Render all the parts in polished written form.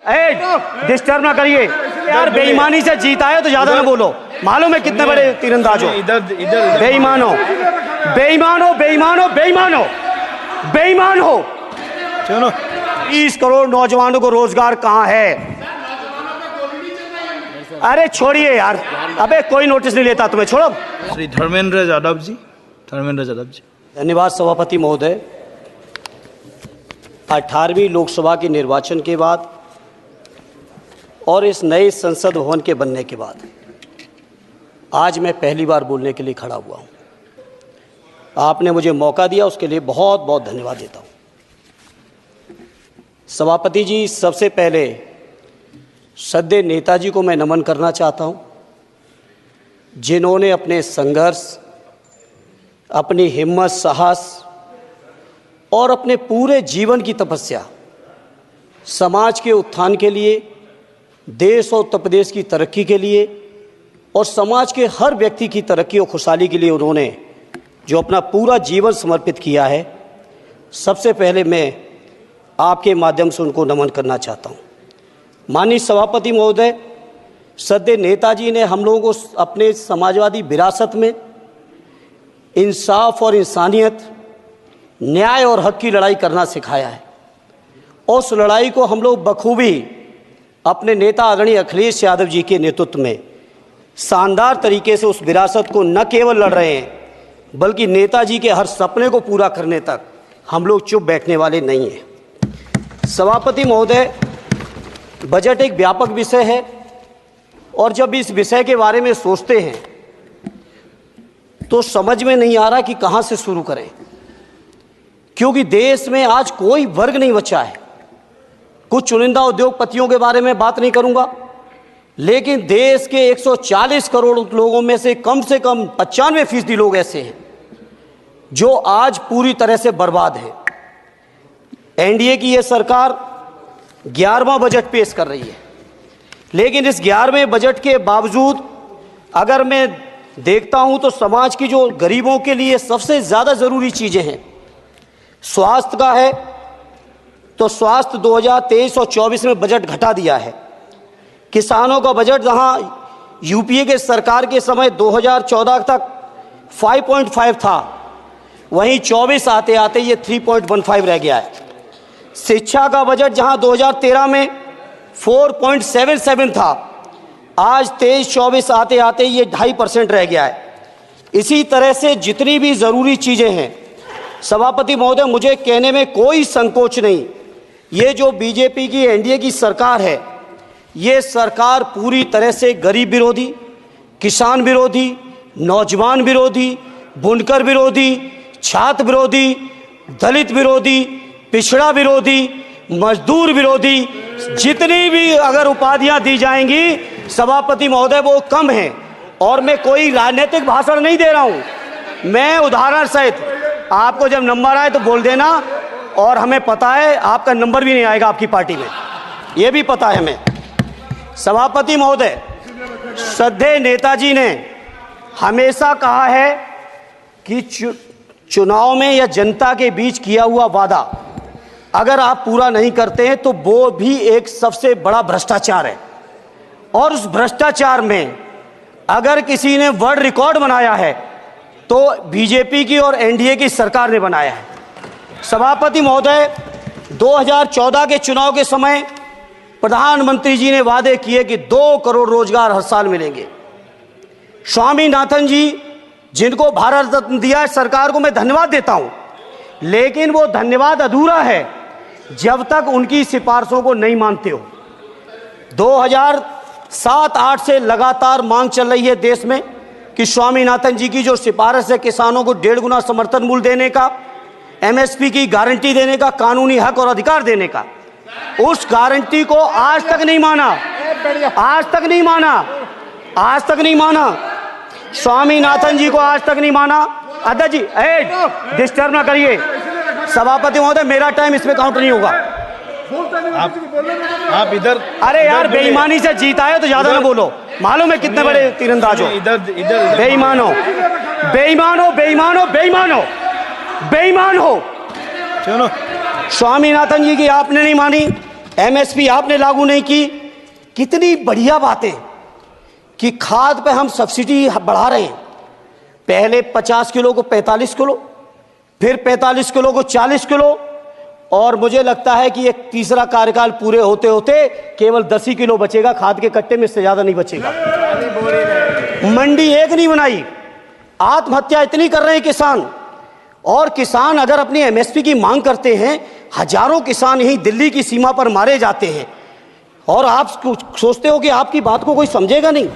Disturb ना करिए यार। बेईमानी से जीता है तो ज्यादा ना बोलो। मालूम है कितने बड़े तीरंदाज हो। बेईमान हो, बेईमान हो, बेईमान हो, बेईमान हो, बेईमान हो। चलो 30 करोड़ नौजवानों को रोजगार कहाँ है? अरे छोड़िए यार, अबे कोई नोटिस नहीं लेता तुम्हें, छोड़ो। श्री धर्मेंद्र यादव जी, धर्मेंद्र यादव जी। धन्यवाद सभापति महोदय। 18वीं लोकसभा के निर्वाचन के बाद और इस नए संसद भवन के बनने के बाद आज मैं पहली बार बोलने के लिए खड़ा हुआ हूं। आपने मुझे मौका दिया, उसके लिए बहुत बहुत धन्यवाद देता हूं। सभापति जी, सबसे पहले श्रद्धेय नेताजी को मैं नमन करना चाहता हूं, जिन्होंने अपने संघर्ष, अपनी हिम्मत, साहस और अपने पूरे जीवन की तपस्या समाज के उत्थान के लिए, देश और उत्तर प्रदेश की तरक्की के लिए और समाज के हर व्यक्ति की तरक्की और खुशहाली के लिए उन्होंने जो अपना पूरा जीवन समर्पित किया है, सबसे पहले मैं आपके माध्यम से उनको नमन करना चाहता हूँ। माननीय सभापति महोदय, श्रद्धेय नेताजी ने हम लोगों को अपने समाजवादी विरासत में इंसाफ और इंसानियत, न्याय और हक की लड़ाई करना सिखाया है। उस लड़ाई को हम लोग बखूबी अपने नेता आदरणीय अखिलेश यादव जी के नेतृत्व में शानदार तरीके से उस विरासत को न केवल लड़ रहे हैं, बल्कि नेताजी के हर सपने को पूरा करने तक हम लोग चुप बैठने वाले नहीं हैं। सभापति महोदय, बजट एक व्यापक विषय है और जब इस विषय के बारे में सोचते हैं तो समझ में नहीं आ रहा कि कहाँ से शुरू करें, क्योंकि देश में आज कोई वर्ग नहीं बचा है। कुछ चुनिंदा उद्योगपतियों के बारे में बात नहीं करूंगा, लेकिन देश के 140 करोड़ लोगों में से कम 95% लोग ऐसे हैं जो आज पूरी तरह से बर्बाद है। एनडीए की ये सरकार 11वां बजट पेश कर रही है, लेकिन इस 11वें बजट के बावजूद अगर मैं देखता हूं तो समाज की जो गरीबों के लिए सबसे ज़्यादा ज़रूरी चीज़ें हैं, स्वास्थ्य का है तो स्वास्थ्य 2023 और 24 में बजट घटा दिया है। किसानों का बजट जहां यूपीए के सरकार के समय 2014 तक 5.5 था, वहीं 24 आते आते ये 3.15 रह गया है। शिक्षा का बजट जहां 2013 में 4.77 था, आज 23-24 आते आते ये 2.5% रह गया है। इसी तरह से जितनी भी ज़रूरी चीज़ें हैं, सभापति महोदय, मुझे कहने में कोई संकोच नहीं, ये जो बीजेपी की एनडीए की सरकार है, ये सरकार पूरी तरह से गरीब विरोधी, किसान विरोधी, नौजवान विरोधी, बुनकर विरोधी, छात्र विरोधी, दलित विरोधी, पिछड़ा विरोधी, मजदूर विरोधी, जितनी भी अगर उपाधियां दी जाएंगी सभापति महोदय वो कम हैं। और मैं कोई राजनीतिक भाषण नहीं दे रहा हूं, मैं उदाहरण सहित आपको जब नंबर आए तो बोल देना, और हमें पता है आपका नंबर भी नहीं आएगा आपकी पार्टी में, ये भी पता है हमें। सभापति महोदय, श्रद्धेय नेताजी ने हमेशा कहा है कि चुनाव में या जनता के बीच किया हुआ वादा अगर आप पूरा नहीं करते हैं तो वो भी एक सबसे बड़ा भ्रष्टाचार है, और उस भ्रष्टाचार में अगर किसी ने वर्ल्ड रिकॉर्ड बनाया है तो बीजेपी की और एनडीए की सरकार ने बनाया है। सभापति महोदय, 2014 के चुनाव के समय प्रधानमंत्री जी ने वादे किए कि 2 करोड़ रोजगार हर साल मिलेंगे। स्वामीनाथन जी, जिनको भारत रत्न दिया है सरकार को, मैं धन्यवाद देता हूं, लेकिन वो धन्यवाद अधूरा है जब तक उनकी सिफारिशों को नहीं मानते हो। 2007-8 से लगातार मांग चल रही है देश में कि स्वामीनाथन जी की जो सिफारिश है किसानों को 1.5 गुना समर्थन मूल्य देने का, एमएसपी की गारंटी देने का, कानूनी हक और अधिकार देने का, उस गारंटी को आज तक नहीं माना, आज तक नहीं माना, आज तक नहीं माना। स्वामीनाथन जी को आज तक नहीं माना। अध्यक्ष जी, डिस्टर्ब ना करिए। सभापति महोदय, मेरा टाइम इसमें काउंट नहीं होगा। आप इधर, अरे यार, बेईमानी से जीता है तो ज्यादा ना बोलो। मालूम है कितने बड़े तीरंदाज हो। बेईमान हो, बेईमान हो, बेईमान हो, बेईमान हो, बेईमान हो। चलो, स्वामीनाथन जी की आपने नहीं मानी, एमएसपी आपने लागू नहीं की। कितनी बढ़िया बातें कि खाद पे हम सब्सिडी बढ़ा रहे हैं, पहले 50 किलो को 45 किलो, फिर 45 किलो को 40 किलो, और मुझे लगता है कि एक तीसरा कार्यकाल पूरे होते होते केवल 10 ही किलो बचेगा खाद के कट्टे में, इससे ज्यादा नहीं बचेगा। मंडी एक नहीं बनाई, आत्महत्या इतनी कर रहे हैं किसान, और किसान अगर अपनी एमएसपी की मांग करते हैं, हजारों किसान यही दिल्ली की सीमा पर मारे जाते हैं, और आप सोचते हो कि आपकी बात को कोई समझेगा नहीं।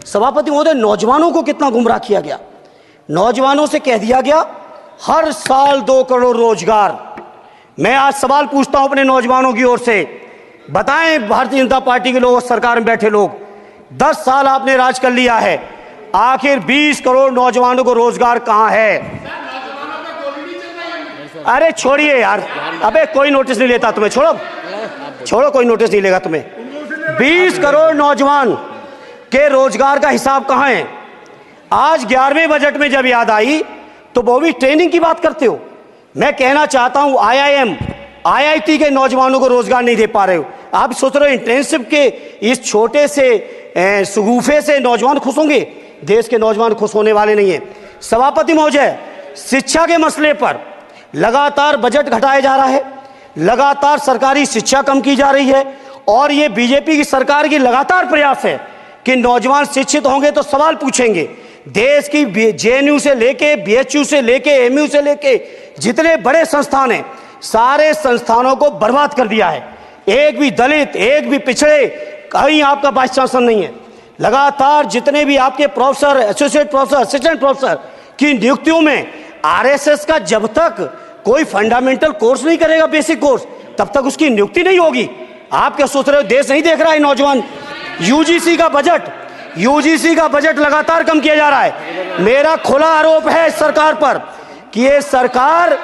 सभापति महोदय, नौजवानों को कितना गुमराह किया गया। नौजवानों से कह दिया गया हर साल 2 करोड़ रोजगार। मैं आज सवाल पूछता हूं अपने नौजवानों की ओर से, बताएं भारतीय जनता पार्टी के लोग, सरकार में बैठे लोग, 10 साल आपने राज कर लिया है, आखिर 20 करोड़ नौजवानों को रोजगार कहां है? अरे छोड़िए यार, अबे कोई नोटिस नहीं लेता तुम्हें, छोड़ो कोई नोटिस नहीं लेगा तुम्हें। 20 करोड़ नौजवान के रोजगार का हिसाब कहां है? आज 11वें बजट में जब याद आई तो वो भी ट्रेनिंग की बात करते हो। मैं कहना चाहता हूं आईआईएम, आईआईटी के नौजवानों को रोजगार नहीं दे पा रहे हो। आप सोच रहे हो इंटर्नशिप के इस छोटे से सुगूफे से नौजवान खुश होंगे? देश के नौजवान खुश होने वाले नहीं है। सभापति महोदय, शिक्षा के मसले पर लगातार बजट घटाया जा रहा है, लगातार सरकारी शिक्षा कम की जा रही है, और ये बीजेपी की सरकार की लगातार प्रयास है कि नौजवान शिक्षित होंगे तो सवाल पूछेंगे। देश की जेएनयू से लेके, बीएचयू से लेके, एमयू से लेके जितने बड़े संस्थान हैं, सारे संस्थानों को बर्बाद कर दिया है। एक भी दलित, एक भी पिछड़े, कहीं आपका वाइस चांसलर नहीं है। लगातार जितने भी आपके professor, associate professor, assistant professor की नियुक्तियों में आरएसएस का जब तक कोई फंडामेंटल कोर्स नहीं करेगा, बेसिक कोर्स, तब तक उसकी नियुक्ति नहीं होगी। आप क्या सोच रहे हो देश नहीं देख रहा है नौजवान? यूजीसी का बजट लगातार कम किया जा रहा है। मेरा खुला आरोप है इस सरकार पर कि ये सरकार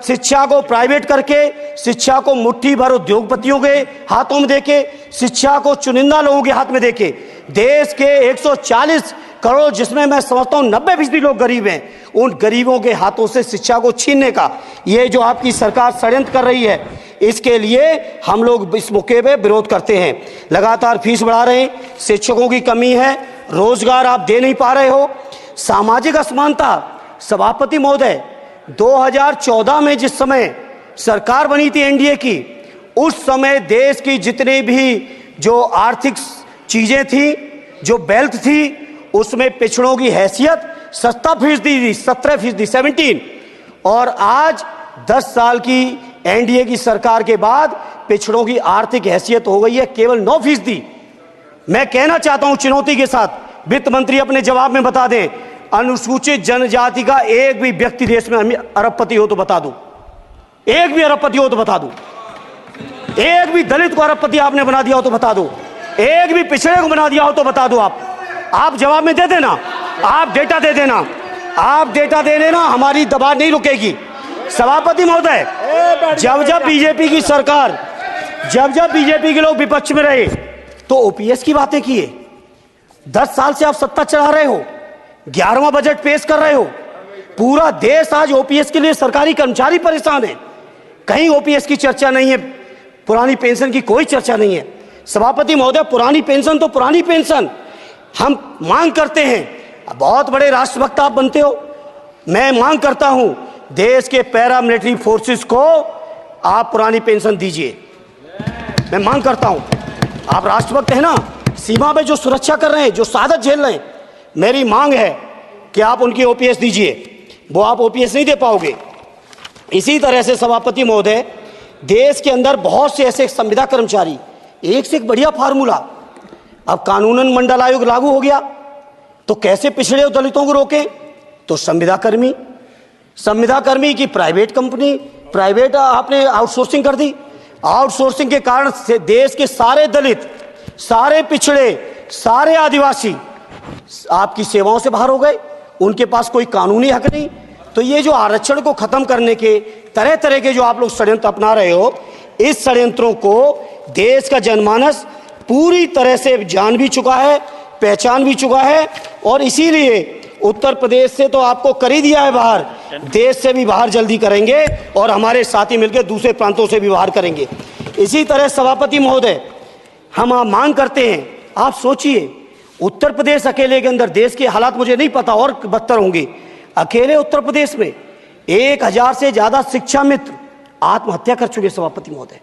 शिक्षा को प्राइवेट करके, शिक्षा को मुट्ठी भर उद्योगपतियों के हाथों में देके, शिक्षा को चुनिंदा लोगों के हाथ में देके, देश के 140 करोड़, जिसमें मैं समझता हूं 90% लोग गरीब हैं, उन गरीबों के हाथों से शिक्षा को छीनने का ये जो आपकी सरकार षड्यंत्र कर रही है, इसके लिए हम लोग इस मौके पे विरोध करते हैं। लगातार फीस बढ़ा रहे हैं, शिक्षकों की कमी है, रोजगार आप दे नहीं पा रहे हो, सामाजिक असमानता। सभापति महोदय, 2014 में जिस समय सरकार बनी थी एनडीए की, उस समय देश की जितनी भी जो आर्थिक चीजें थी, जो वेल्थ थी, उसमें पिछड़ों की हैसियत 17% थी, 17%, और आज 10 साल की एनडीए की सरकार के बाद पिछड़ों की आर्थिक हैसियत हो गई है केवल 9%। मैं कहना चाहता हूं चुनौती के साथ, वित्त मंत्री अपने जवाब में बता दें, अनुसूचित जनजाति का एक भी व्यक्ति देश में अरबपति हो तो बता दो, एक भी अरबपति हो तो बता दो, एक भी दलित को अरबपति आपने बना दिया हो तो बता दो, एक भी पिछड़े को बना दिया हो तो बता दो। आप जवाब में दे देना, आप डेटा दे देना, आप डेटा दे देना, हमारी दबाव नहीं रुकेगी। सभापति महोदय, जब बीजेपी की सरकार, जब बीजेपी के लोग विपक्ष में रहे तो ओपीएस की बातें किए। 10 साल से आप सत्ता चला रहे हो, 11वां बजट पेश कर रहे हो, पूरा देश आज ओपीएस के लिए सरकारी कर्मचारी परेशान है, कहीं ओपीएस की चर्चा नहीं है, पुरानी पेंशन की कोई चर्चा नहीं है। सभापति महोदय, पुरानी पेंशन तो पुरानी पेंशन, हम मांग करते हैं, बहुत बड़े राष्ट्रभक्त आप बनते हो, मैं मांग करता हूं देश के पैरामिलिट्री फोर्सेस को आप पुरानी पेंशन दीजिए। मैं मांग करता हूं, आप राष्ट्रभक्त हैं ना, सीमा पे जो सुरक्षा कर रहे हैं, जो शहादत झेल रहे हैं, मेरी मांग है कि आप उनकी ओपीएस दीजिए। वो आप ओपीएस नहीं दे पाओगे। इसी तरह से सभापति महोदय, देश के अंदर बहुत से ऐसे संविदा कर्मचारी, एक से एक बढ़िया फार्मूला, अब कानूनन मंडल आयोग लागू हो गया तो कैसे पिछड़े दलितों को रोकें? तो संविदा कर्मी की प्राइवेट कंपनी, प्राइवेट आपने आउटसोर्सिंग कर दी। आउटसोर्सिंग के कारण से देश के सारे दलित, सारे पिछड़े, सारे आदिवासी आपकी सेवाओं से बाहर हो गए, उनके पास कोई कानूनी हक नहीं। तो ये जो आरक्षण को खत्म करने के तरह तरह के जो आप लोग षड्यंत्र अपना रहे हो, इस षड्यंत्रों को देश का जनमानस पूरी तरह से जान भी चुका है, पहचान भी चुका है, और इसीलिए उत्तर प्रदेश से तो आपको कर ही दिया है बाहर, देश से भी बाहर जल्दी करेंगे, और हमारे साथी मिलकर दूसरे प्रांतों से भी बाहर करेंगे। इसी तरह सभापति महोदय, हम आप मांग करते हैं, आप सोचिए उत्तर प्रदेश अकेले के अंदर, देश के हालात मुझे नहीं पता और बदतर होंगे, अकेले उत्तर प्रदेश में 1000 से ज़्यादा शिक्षा मित्र आत्महत्या कर चुके सभापति महोदय।